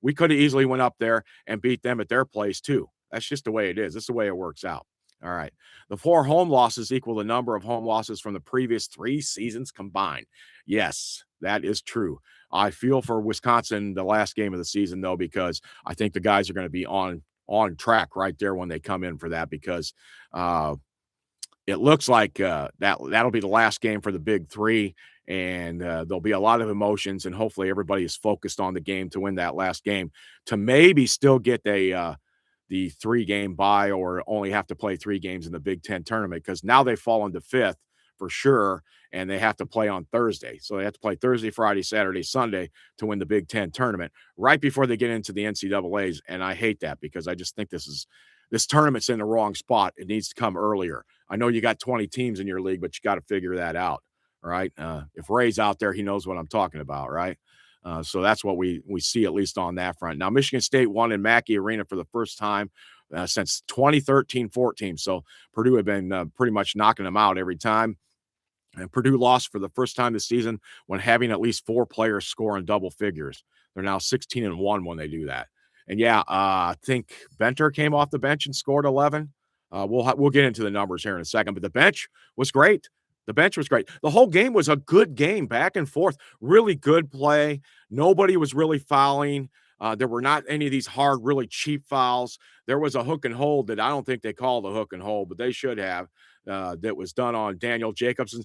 we could have easily went up there and beat them at their place too. That's just the way it is. That's the way it works out. All right. The 4 home losses equal the number of home losses from the previous 3 seasons combined. Yes, that is true. I feel for Wisconsin the last game of the season, though, because I think the guys are going to be on track right there when they come in for that because it looks like that'll be the last game for the Big Three, and there'll be a lot of emotions, and hopefully everybody is focused on the game to win that last game to maybe still get the 3-game bye or only have to play 3 games in the Big Ten tournament because now they've fallen to 5th for sure, and they have to play on Thursday. So they have to play Thursday, Friday, Saturday, Sunday to win the Big Ten tournament right before they get into the NCAAs, and I hate that because I just think this tournament's in the wrong spot. It needs to come earlier. I know you got 20 teams in your league, but you got to figure that out, right? If Ray's out there, he knows what I'm talking about, right? So that's what we see at least on that front. Now, Michigan State won in Mackey Arena for the first time since 2013-14. So Purdue had been pretty much knocking them out every time. And Purdue lost for the first time this season when having at least 4 players score in double figures. They're now 16-1 when they do that. And yeah, I think Benter came off the bench and scored 11. We'll get into the numbers here in a second, but the bench was great. The bench was great. The whole game was a good game, back and forth. Really good play. Nobody was really fouling. There were not any of these hard, really cheap fouls. There was a hook and hold that I don't think they called a hook and hold, but they should have. That was done on Daniel Jacobson.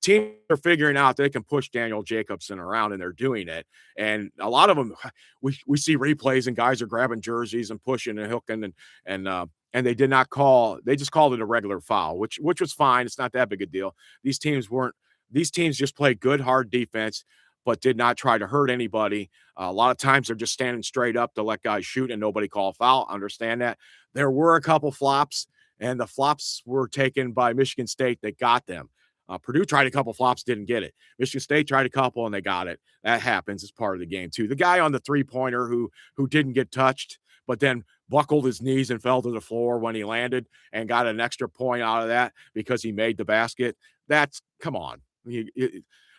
Teams are figuring out they can push Daniel Jacobson around, and they're doing it. And a lot of them, we see replays, and guys are grabbing jerseys and pushing and hooking, and they did not call. They just called it a regular foul, which was fine. It's not that big a deal. These teams just played good, hard defense, but did not try to hurt anybody. A lot of times they're just standing straight up to let guys shoot, and nobody call a foul. Understand that. There were a couple flops, and the flops were taken by Michigan State that got them. Purdue tried a couple flops, didn't get it. Michigan State tried a couple, and they got it. That happens. It's part of the game, too. The guy on the three-pointer who didn't get touched, but then buckled his knees and fell to the floor when he landed and got an extra point out of that because he made the basket. Come on.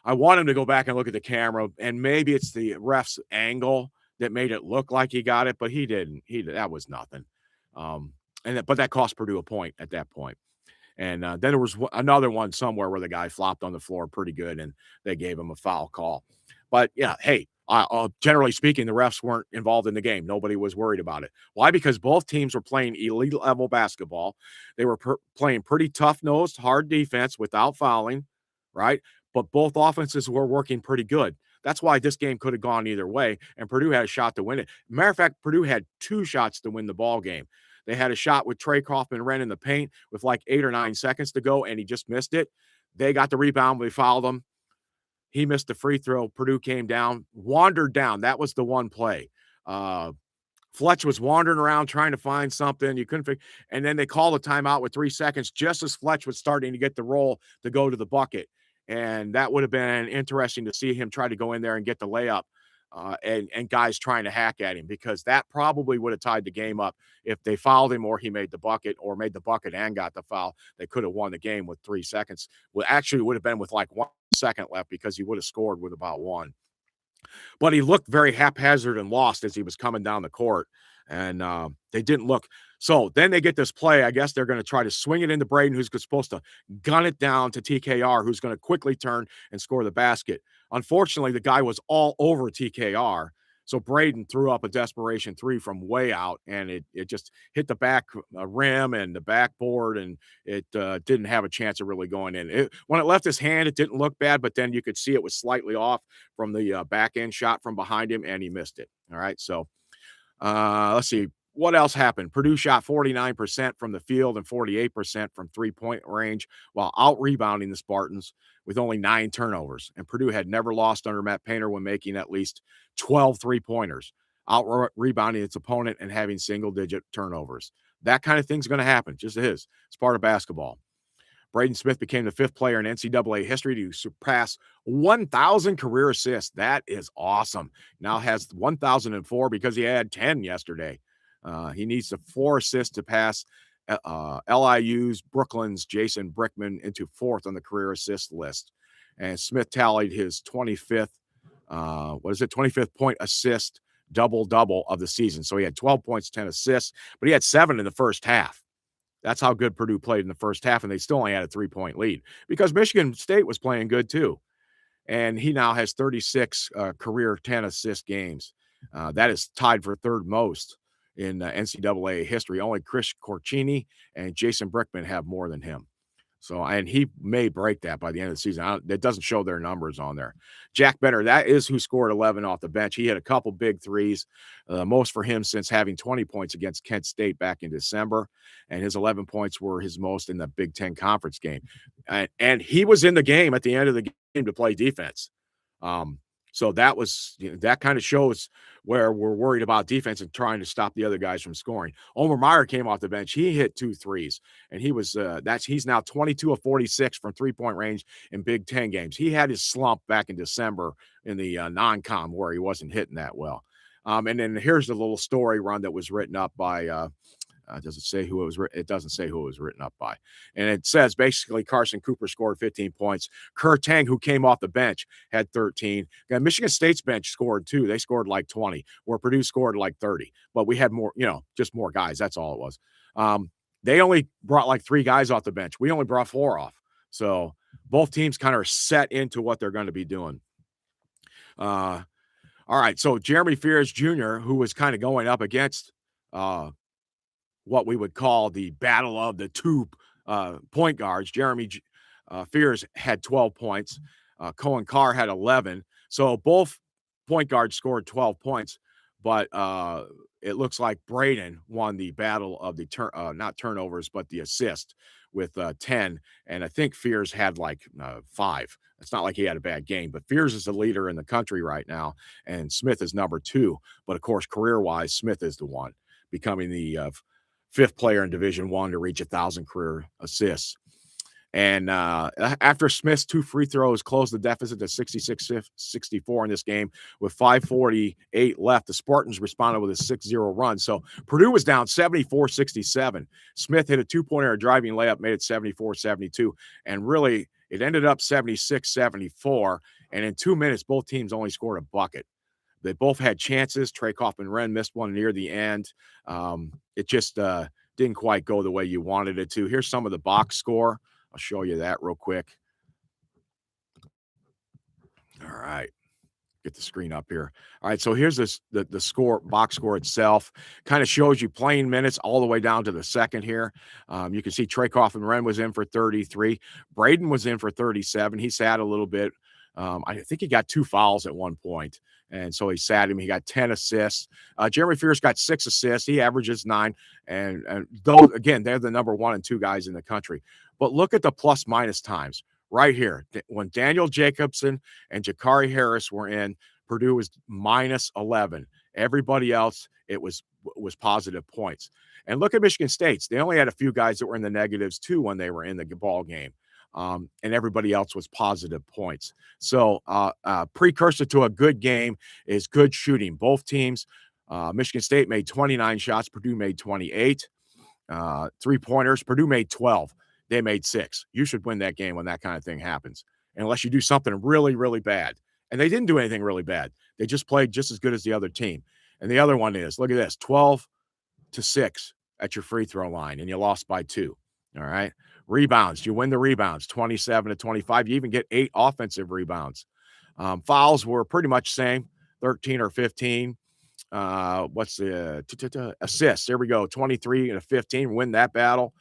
I want him to go back and look at the camera, and maybe it's the ref's angle that made it look like he got it, but he didn't. That was nothing. But that cost Purdue a point at that point. And then there was another one somewhere where the guy flopped on the floor pretty good, and they gave him a foul call. But, yeah, hey, generally speaking, the refs weren't involved in the game. Nobody was worried about it. Why? Because both teams were playing elite-level basketball. They were playing pretty tough-nosed, hard defense without fouling, right? But both offenses were working pretty good. That's why this game could have gone either way, and Purdue had a shot to win it. Matter of fact, Purdue had 2 shots to win the ball game. They had a shot with Trey Kaufman-Renn in the paint with like 8 or 9 seconds to go, and he just missed it. They got the rebound. They fouled him. He missed the free throw. Purdue came down, wandered down. That was the one play. Fletch was wandering around trying to find something. You couldn't figure. And then they called a timeout with 3 seconds just as Fletch was starting to get the roll to go to the bucket. And that would have been interesting to see him try to go in there and get the layup. And guys trying to hack at him, because that probably would have tied the game up if they fouled him or he made the bucket or made the bucket and got the foul. They could have won the game with 3 seconds. Well, actually, it would have been with like 1 second left because he would have scored with about 1. But he looked very haphazard and lost as he was coming down the court, and they didn't look. So then they get this play. I guess they're going to try to swing it into Braden, who's supposed to gun it down to TKR, who's going to quickly turn and score the basket. Unfortunately, the guy was all over TKR, So Braden threw up a desperation three from way out, and it just hit the back rim and the backboard, and it didn't have a chance of really going in. When it left his hand, it didn't look bad, but then you could see it was slightly off from the back end shot from behind him, and he missed it. All right, so let's see. What else happened? Purdue shot 49% from the field and 48% from three-point range while out rebounding the Spartans with only 9 turnovers. And Purdue had never lost under Matt Painter when making at least 12 three-pointers, out rebounding its opponent and having single-digit turnovers. That kind of thing's going to happen. Just is. It's part of basketball. Braden Smith became the 5th player in NCAA history to surpass 1,000 career assists. That is awesome. Now has 1,004 because he had 10 yesterday. He needs the 4 assists to pass LIU's Brooklyn's Jason Brickman into 4th on the career assist list. And Smith tallied his 25th, 25th point assist double-double of the season. So he had 12 points, 10 assists, but he had 7 in the first half. That's how good Purdue played in the first half, and they still only had a 3-point lead because Michigan State was playing good too. And he now has 36 career 10-assist games. That is tied for 3rd most in NCAA history. Only Chris Corchini and Jason Brickman have more than him. So, and he may break that by the end of the season. It doesn't show their numbers on there. Jack Benner, that is who scored 11 off the bench. He had a couple big threes, most for him since having 20 points against Kent State back in December. And his 11 points were his most in the Big Ten Conference game. And he was in the game at the end of the game to play defense. So that was, that kind of shows where we're worried about defense and trying to stop the other guys from scoring. Omer Meyer came off the bench. He hit 2 threes, and he was he's now 22 of 46 from 3-point range in Big Ten games. He had his slump back in December in the non-com where he wasn't hitting that well. And then here's the little story run that was written up by does it say who it was? It doesn't say who it was written up by. And it says basically Carson Cooper scored 15 points. Kerr Tang, who came off the bench, had 13. And Michigan State's bench scored too. They scored like 20, where Purdue scored like 30. But we had more, just more guys. That's all it was. They only brought like 3 guys off the bench. We only brought 4 off. So both teams kind of set into what they're going to be doing. All right. So Jeremy Fears Jr., who was kind of going up against what we would call the battle of the 2 point guards. Jeremy Fears had 12 points. Cohen Carr had 11. So both point guards scored 12 points, but it looks like Braden won the battle of the not turnovers, but the assist with 10. And I think Fears had like 5. It's not like he had a bad game, but Fears is the leader in the country right now, and Smith is number 2. But of course, career-wise, Smith is the one, becoming the 5th player in Division I to reach 1,000 career assists. And after Smith's 2 free throws closed the deficit to 66-64 in this game with 5:48 left, the Spartans responded with a 6-0 run. So Purdue was down 74-67. Smith hit a 2-pointer, a driving layup, made it 74-72. And really, it ended up 76-74. And in 2 minutes, both teams only scored a bucket. They both had chances. Trey Kaufman-Renn missed one near the end. It just didn't quite go the way you wanted it to. Here's some of the box score. I'll show you that real quick. All right. Get the screen up here. All right, so here's the score, box score itself. Kind of shows you playing minutes all the way down to the second here. You can see Trey Kaufman-Renn was in for 33. Braden was in for 37. He sat a little bit. I think he got 2 fouls at one point, and so he sat him. He got 10 assists. Jeremy Fears got 6 assists. He averages 9. And though, again, they're the number 1 and 2 guys in the country. But look at the plus-minus times right here. When Daniel Jacobson and Jakari Harris were in, Purdue was minus 11. Everybody else, it was positive points. And look at Michigan State's. They only had a few guys that were in the negatives, too, when they were in the ball game. And everybody else was positive points. So precursor to a good game is good shooting. Both teams, Michigan State made 29 shots. Purdue made 28. 3-pointers. Purdue made 12. They made 6. You should win that game when that kind of thing happens, unless you do something really, really bad. And they didn't do anything really bad. They just played just as good as the other team. And the other one is, look at this, 12-6 at your free throw line, and you lost by 2. All right. Rebounds. You win the rebounds, 27-25. You even get 8 offensive rebounds. Fouls were pretty much same. 13 or 15. What's the assists? There we go. 23 and a 15. Win that battle.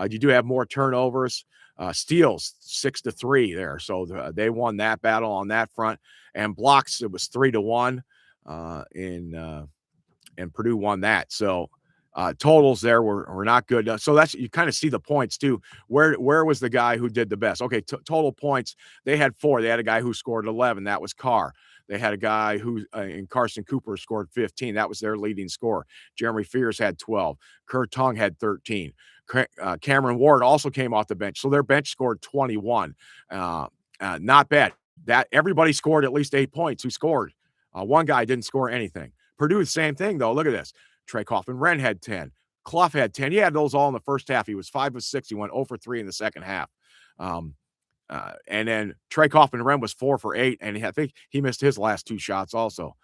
You do have more turnovers. Steals 6-3 there. So they won that battle on that front. And blocks, it was 3-1 and Purdue won that. So totals there were not good. So that's you kind of see the points too. Where was the guy who did the best? Okay, total points. They had 4. They had a guy who scored 11. That was Carr. They had a guy who in Carson Cooper scored 15. That was their leading scorer. Jeremy Fears had 12. Kurt Tongue had 13. Cameron Ward also came off the bench. So their bench scored 21. Not bad. That everybody scored at least 8 points who scored. One guy didn't score anything. Purdue, the same thing, though. Look at this. Trey Kaufman-Renn had 10. Clough had 10. He had those all in the first half. He was 5 of 6. He went 0 for 3 in the second half. And then Trey Kaufman-Renn was 4 for 8, and I think he missed his last 2 shots also.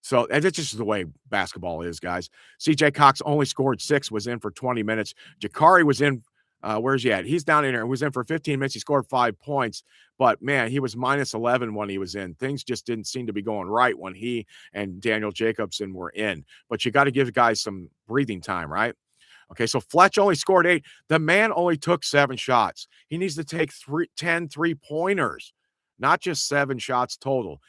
So it's just the way basketball is, guys. CJ Cox only scored 6, was in for 20 minutes. Jakari was in. Where's he at? He's down in there. He was in for 15 minutes. He scored 5 points, but man, he was minus 11 when he was in. Things just didn't seem to be going right when he and Daniel Jacobson were in. But you got to give guys some breathing time, right? Okay, so Fletch only scored 8. The man only took 7 shots. He needs to take 10 3-pointers, not just 7 shots total.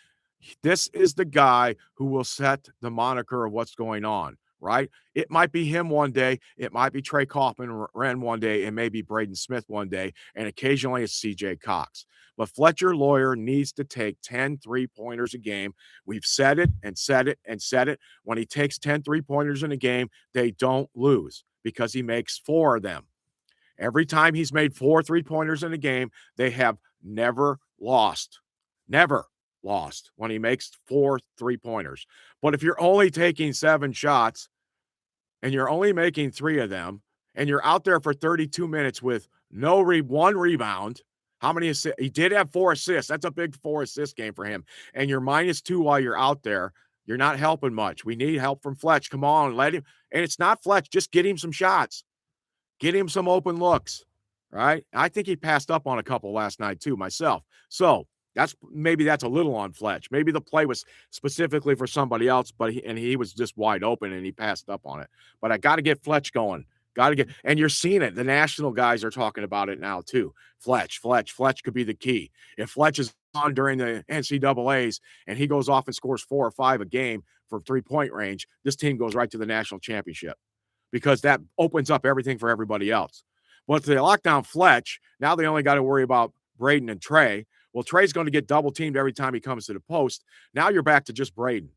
This is the guy who will set the moniker of what's going on, right? It might be him one day. It might be Trey Kaufman-Renn one day, and maybe Braden Smith one day, and occasionally it's CJ Cox. But Fletcher Lawyer needs to take 10 3-pointers a game. We've said it and said it and said it. When he takes 10 3-pointers in a game, they don't lose because he makes 4 of them. Every time he's made 4 3-pointers in a game, they have never lost. Never lost when he makes 4 3-pointers. But if you're only taking 7 shots and you're only making 3 of them and you're out there for 32 minutes with one rebound, how many assists? He did have 4 assists. That's a big 4-assist game for him. And you're -2 while you're out there. You're not helping much. We need help from Fletch. Come on, let him. And it's not Fletch. Just get him some shots. Get him some open looks, right? I think he passed up on a couple last night too, myself. So that's a little on Fletch. Maybe the play was specifically for somebody else, but he was just wide open and he passed up on it. But I got to get Fletch going. And you're seeing it. The national guys are talking about it now too. Fletch could be the key. If Fletch is on during the NCAAs and he goes off and scores 4 or 5 a game from 3-point range, this team goes right to the national championship because that opens up everything for everybody else. But if they lock down Fletch, now they only got to worry about Braden and Trey. Well, Trey's going to get double teamed every time he comes to the post. Now you're back to just Braden.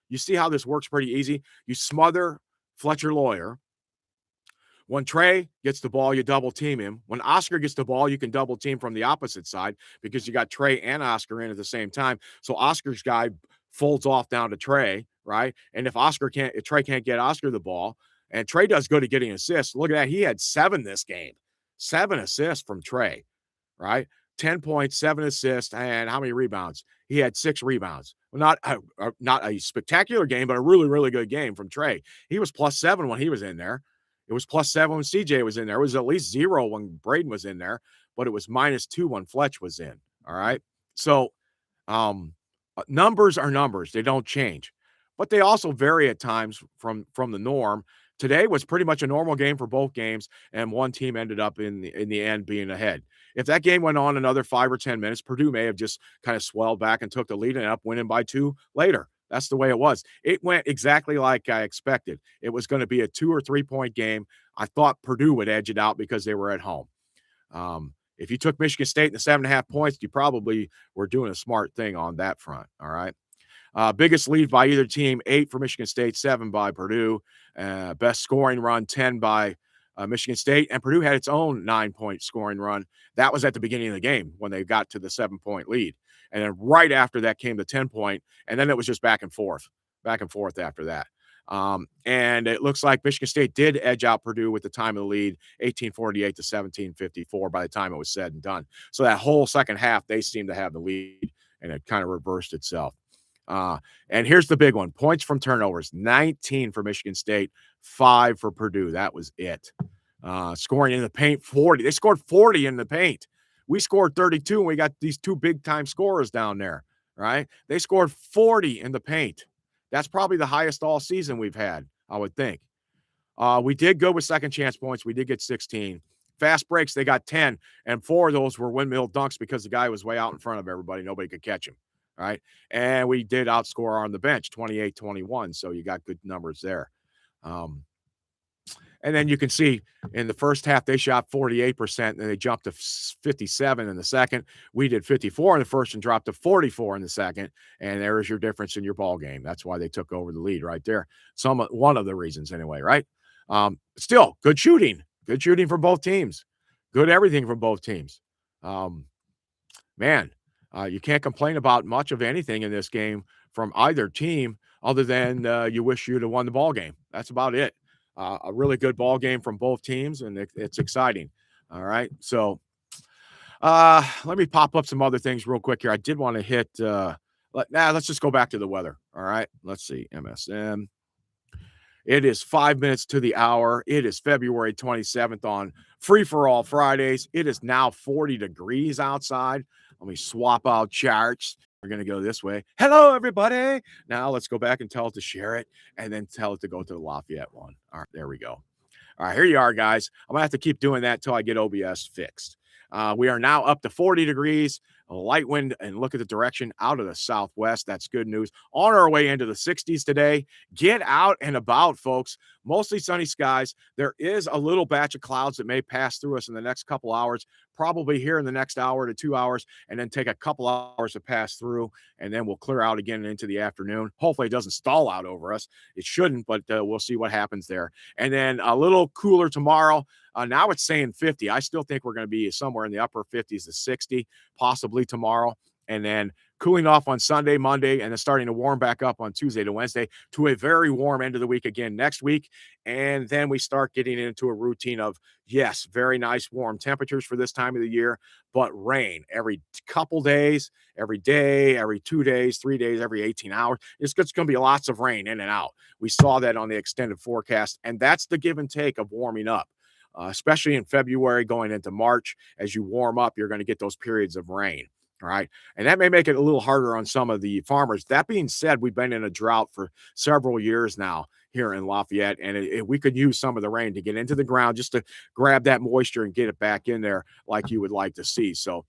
You see how this works pretty easy? You smother Fletcher Lawyer. When Trey gets the ball, you double team him. When Oscar gets the ball, you can double team from the opposite side because you got Trey and Oscar in at the same time. So Oscar's guy folds off down to Trey, right? And if Trey can't get Oscar the ball, and Trey does good at getting assists. Look at that. He had 7 this game. 7 assists from Trey, right? 10 points, 7 assists, and how many rebounds? He had 6 rebounds. Well, not a spectacular game, but a really, really good game from Trey. He was +7 when he was in there. It was +7 when CJ was in there. It was at least 0 when Braden was in there, but it was -2 when Fletch was in. All right. So numbers are numbers. They don't change, but they also vary at times from the norm. Today was pretty much a normal game for both games, and one team ended up in the end being ahead. If that game went on another 5 or 10 minutes, Purdue may have just kind of swelled back and took the lead and ended up winning by 2 later. That's the way it was. It went exactly like I expected. It was going to be a 2 or 3-point game. I thought Purdue would edge it out because they were at home. If you took Michigan State in the 7.5 points, you probably were doing a smart thing on that front. All right. Biggest lead by either team, 8 for Michigan State, 7 by Purdue. Best scoring run, 10 by Michigan State. And Purdue had its own 9-point scoring run. That was at the beginning of the game when they got to the 7-point lead. And then right after that came the 10-point. And then it was just back and forth after that. And it looks like Michigan State did edge out Purdue with the time of the lead, 18:48 to 17:54 by the time it was said and done. So that whole second half, they seemed to have the lead, and it kind of reversed itself. And here's the big one. Points from turnovers, 19 for Michigan State, 5 for Purdue. That was it. Scoring in the paint, 40. They scored 40 in the paint. We scored 32, and we got these 2 big-time scorers down there, right? They scored 40 in the paint. That's probably the highest all season we've had, I would think. We did go with second chance points. We did get 16. Fast breaks, they got 10, and 4 of those were windmill dunks because the guy was way out in front of everybody. Nobody could catch him. All right. And we did outscore on the bench 28-21. So you got good numbers there. Um, and then you can see in the first half, they shot 48%, and they jumped to 57 in the second. We did 54 in the first and dropped to 44 in the second. And there is your difference in your ball game. That's why they took over the lead right there. One of the reasons, anyway, right? Still, good shooting. Good shooting from both teams. Good everything from both teams. Um, man, you can't complain about much of anything in this game from either team other than you wish you'd have won the ball game. That's about it. A really good ball game from both teams, and it's exciting. All right. So let me pop up some other things real quick here. I did want to hit let's just go back to the weather. All right. Let's see. MSM. It is 5 minutes to the hour. It is February 27th on Free for All Fridays. It is now 40 degrees outside. Let me swap out charts. We're going to go this way. Hello, everybody. Now let's go back and tell it to share it and then tell it to go to the Lafayette one. All right, there we go. All right, here you are, guys. I'm going to have to keep doing that until I get OBS fixed. We are now up to 40 degrees, a light wind, and look at the direction out of the southwest. That's good news. On our way into the 60s today. Get out and about, folks. Mostly sunny skies. There is a little batch of clouds that may pass through us in the next couple hours, probably here in the next hour to 2 hours, and then take a couple hours to pass through, and then we'll clear out again into the afternoon. Hopefully it doesn't stall out over us. It shouldn't, but we'll see what happens there. And then a little cooler tomorrow. Now it's saying 50. I still think we're going to be somewhere in the upper 50s to 60, possibly tomorrow. And then cooling off on Sunday, Monday, and then starting to warm back up on Tuesday to Wednesday to a very warm end of the week again next week. And then we start getting into a routine of, yes, very nice warm temperatures for this time of the year, but rain every couple days, every day, every 2 days, 3 days, every 18 hours. It's going to be lots of rain in and out. We saw that on the extended forecast, and that's the give and take of warming up. Especially in February going into March. As you warm up, you're going to get those periods of rain. All right. And that may make it a little harder on some of the farmers. That being said, we've been in a drought for several years now here in Lafayette, and we could use some of the rain to get into the ground just to grab that moisture and get it back in there like you would like to see. So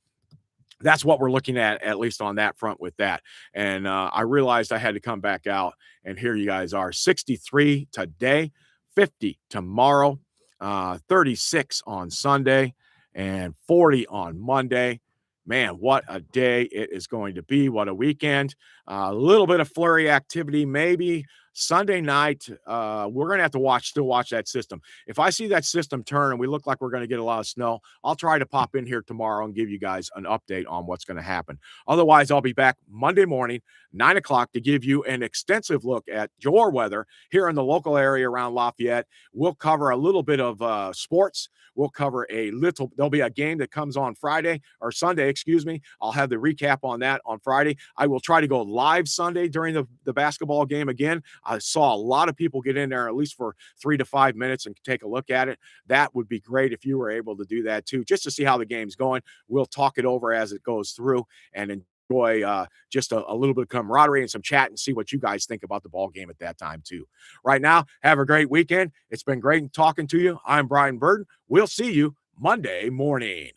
that's what we're looking at least on that front with that. And I realized I had to come back out, and here you guys are. 63 today, 50 tomorrow. 36 on Sunday and 40 on Monday. Man, what a day it is going to be. What a weekend. A little bit of flurry activity, maybe Sunday night. We're going to have to still watch that system. If I see that system turn and we look like we're going to get a lot of snow, I'll try to pop in here tomorrow and give you guys an update on what's going to happen. Otherwise, I'll be back Monday morning, 9 o'clock, to give you an extensive look at your weather here in the local area around Lafayette. We'll cover a little bit of sports. We'll cover there'll be a game that comes on Friday or Sunday, excuse me. I'll have the recap on that on Friday. I will try to go live Sunday during the basketball game again. I saw a lot of people get in there at least for 3 to 5 minutes and take a look at it. That would be great if you were able to do that too, just to see how the game's going. We'll talk it over as it goes through and enjoy just a little bit of camaraderie and some chat and see what you guys think about the ball game at that time too. Right now, have a great weekend. It's been great talking to you. I'm Brian Burton. We'll see you Monday morning.